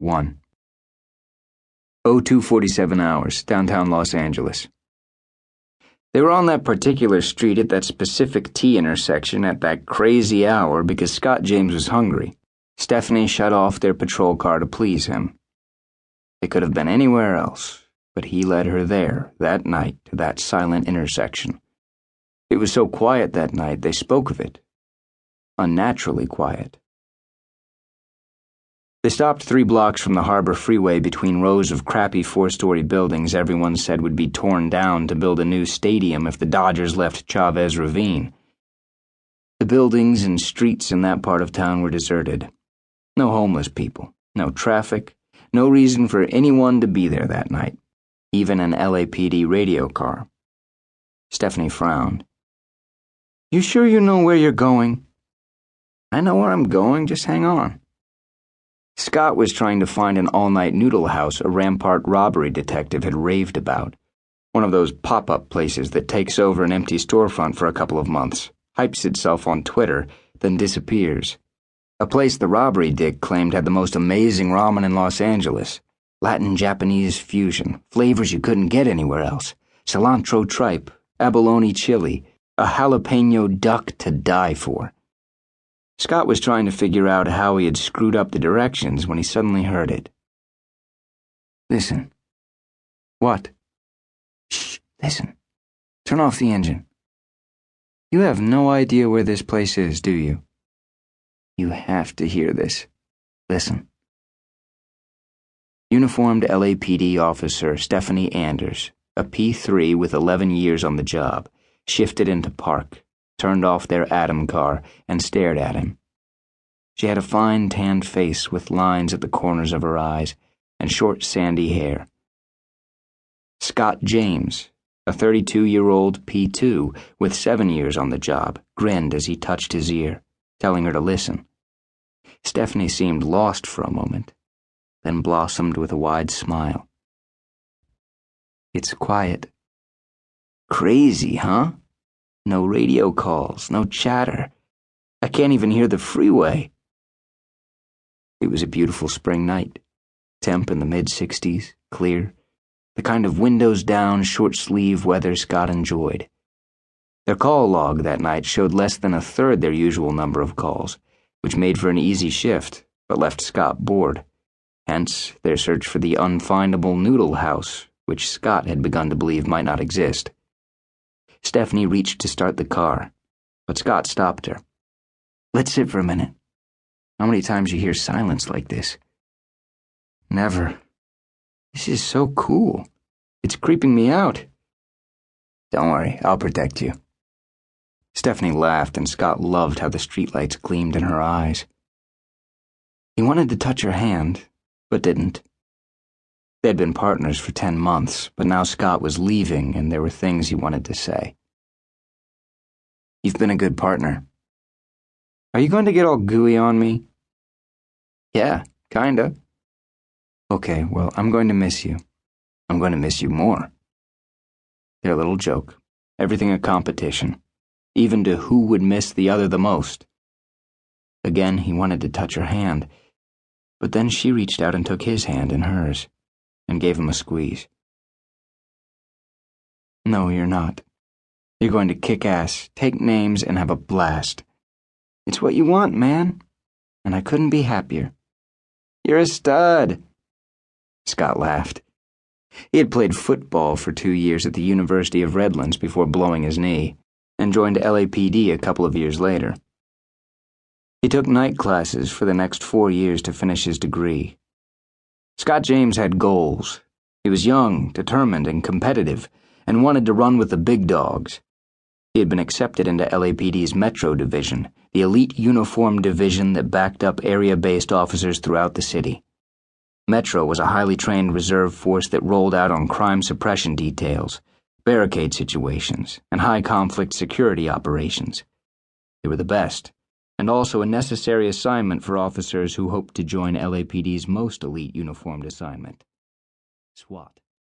1. 02:47 hours, downtown Los Angeles. They were on that particular street at that specific T intersection at that crazy hour because Scott James was hungry. Stephanie shut off their patrol car to please him. They could have been anywhere else, but he led her there, that night, to that silent intersection. It was so quiet that night they spoke of it. Unnaturally quiet. They stopped 3 blocks from the Harbor Freeway between rows of crappy 4-story buildings everyone said would be torn down to build a new stadium if the Dodgers left Chavez Ravine. The buildings and streets in that part of town were deserted. No homeless people, no traffic, no reason for anyone to be there that night, even an LAPD radio car. Stephanie frowned. "You sure you know where you're going?" "I know where I'm going, just hang on." Scott was trying to find an all-night noodle house a Rampart robbery detective had raved about. One of those pop-up places that takes over an empty storefront for a couple of months, hypes itself on Twitter, then disappears. A place the robbery dick claimed had the most amazing ramen in Los Angeles. Latin-Japanese fusion, flavors you couldn't get anywhere else. Cilantro tripe, abalone chili, a jalapeno duck to die for. Scott was trying to figure out how he had screwed up the directions when he suddenly heard it. "Listen." "What?" "Shh, listen. Turn off the engine." "You have no idea where this place is, do you?" "You have to hear this. Listen." Uniformed LAPD officer Stephanie Anders, a P3 with 11 years on the job, shifted into park, turned off their Atom car, and stared at him. She had a fine tanned face with lines at the corners of her eyes and short sandy hair. Scott James, a 32-year-old P2 with 7 years on the job, grinned as he touched his ear, telling her to listen. Stephanie seemed lost for a moment, then blossomed with a wide smile. "It's quiet." "Crazy, huh? No radio calls, no chatter. I can't even hear the freeway." It was a beautiful spring night. Temp in the mid-60s, clear. The kind of windows-down, short-sleeve weather Scott enjoyed. Their call log that night showed less than a third their usual number of calls, which made for an easy shift, but left Scott bored. Hence, their search for the unfindable noodle house, which Scott had begun to believe might not exist. Stephanie reached to start the car, but Scott stopped her. "Let's sit for a minute. How many times you hear silence like this?" "Never. This is so cool. It's creeping me out." "Don't worry, I'll protect you." Stephanie laughed, and Scott loved how the streetlights gleamed in her eyes. He wanted to touch her hand, but didn't. They'd been partners for 10 months, but now Scott was leaving and there were things he wanted to say. "You've been a good partner." "Are you going to get all gooey on me?" "Yeah, kinda." "Okay, well, I'm going to miss you. I'm going to miss you more." Their little joke, everything a competition, even to who would miss the other the most. Again, he wanted to touch her hand, but then she reached out and took his hand in hers and gave him a squeeze. "No, you're not. You're going to kick ass, take names, and have a blast. It's what you want, man, and I couldn't be happier." "You're a stud." Scott laughed. He had played football for 2 years at the University of Redlands before blowing his knee, and joined LAPD a couple of years later. He took night classes for the next 4 years to finish his degree. Scott James had goals. He was young, determined, and competitive, and wanted to run with the big dogs. He had been accepted into LAPD's Metro Division, the elite uniformed division that backed up area-based officers throughout the city. Metro was a highly trained reserve force that rolled out on crime suppression details, barricade situations, and high-conflict security operations. They were the best, and also a necessary assignment for officers who hoped to join LAPD's most elite uniformed assignment, SWAT.